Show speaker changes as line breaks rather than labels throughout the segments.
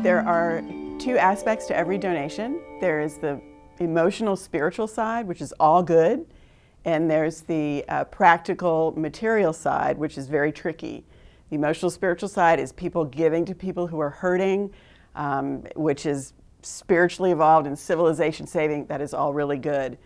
There are two aspects to every donation. There is the emotional, spiritual side, which is all good, and there's the practical, material side, which is very tricky. The emotional, spiritual side is people giving to people who are hurting, which is spiritually evolved and civilization saving. That is all really good.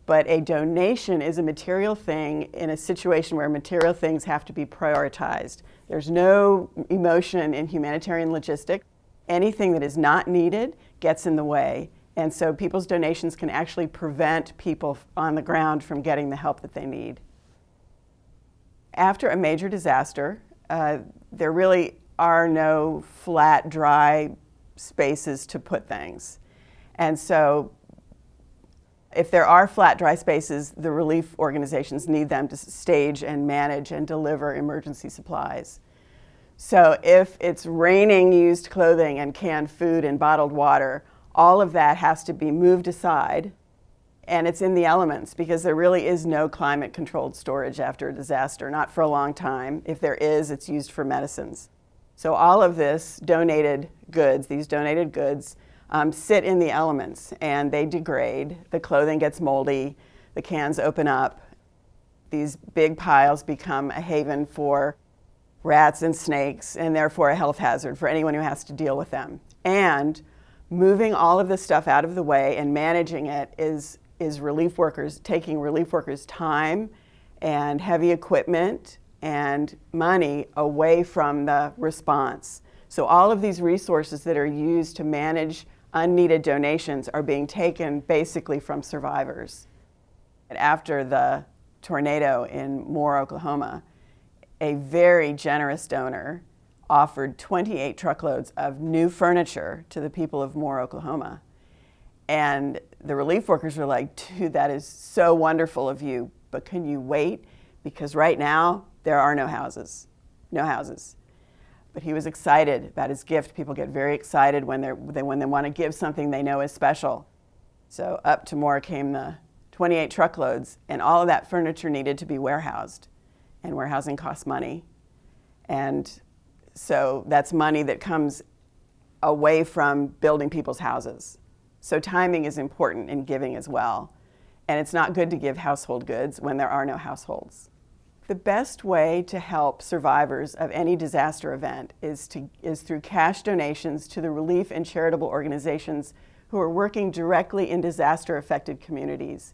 But a donation is a material thing in a situation where material things have to be prioritized. There's no emotion in humanitarian logistics. Anything that is not needed gets in the way. And so people's donations can actually prevent people on the ground from getting the help that they need. After a major disaster, there really are no flat, dry spaces to put things. And so if there are flat, dry spaces, the relief organizations need them to stage and manage and deliver emergency supplies. So if it's raining used clothing and canned food and bottled water, all of that has to be moved aside, and it's in the elements because there really is no climate-controlled storage after a disaster, not for a long time. If there is, it's used for medicines. So all of this donated goods, these donated goods, sit in the elements and they degrade. The clothing gets moldy, the cans open up. These big piles become a haven for rats and snakes, and therefore a health hazard for anyone who has to deal with them. And moving all of this stuff out of the way and managing it is relief workers, taking relief workers' time and heavy equipment and money away from the response. So all of these resources that are used to manage unneeded donations are being taken basically from survivors. And after the tornado in Moore, Oklahoma, a very generous donor offered 28 truckloads of new furniture to the people of Moore, Oklahoma. And the relief workers were like, dude, that is so wonderful of you, but can you wait? Because right now, there are no houses. But he was excited about his gift. People get very excited when they want to give something they know is special. So up to Moore came the 28 truckloads, and all of that furniture needed to be warehoused. And warehousing costs money. And so that's money that comes away from building people's houses. So timing is important in giving as well. And it's not good to give household goods when there are no households. The best way to help survivors of any disaster event is through cash donations to the relief and charitable organizations who are working directly in disaster-affected communities.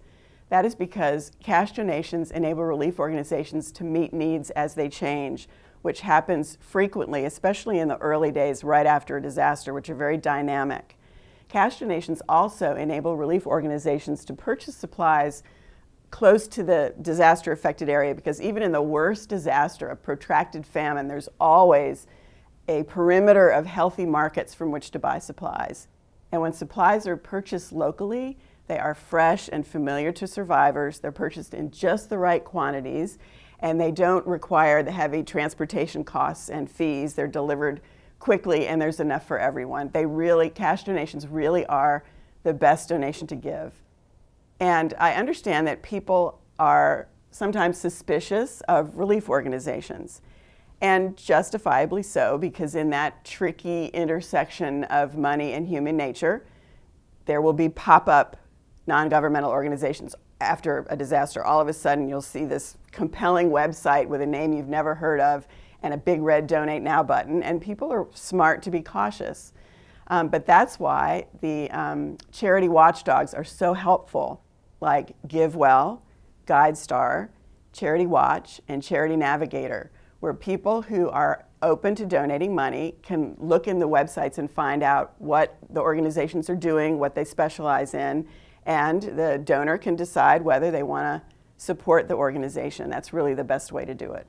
That is because cash donations enable relief organizations to meet needs as they change, which happens frequently, especially in the early days right after a disaster, which are very dynamic. Cash donations also enable relief organizations to purchase supplies close to the disaster-affected area, because even in the worst disaster, a protracted famine, there's always a perimeter of healthy markets from which to buy supplies. And when supplies are purchased locally, they are fresh and familiar to survivors. They're purchased in just the right quantities, and they don't require the heavy transportation costs and fees. They're delivered quickly, and there's enough for everyone. Cash donations really are the best donation to give. And I understand that people are sometimes suspicious of relief organizations, and justifiably so, because in that tricky intersection of money and human nature, there will be pop-up non-governmental organizations after a disaster. All of a sudden, you'll see this compelling website with a name you've never heard of and a big red Donate Now button, and people are smart to be cautious. But that's why the charity watchdogs are so helpful, like GiveWell, GuideStar, Charity Watch, and Charity Navigator, where people who are open to donating money can look in the websites and find out what the organizations are doing, what they specialize in, and the donor can decide whether they want to support the organization. That's really the best way to do it.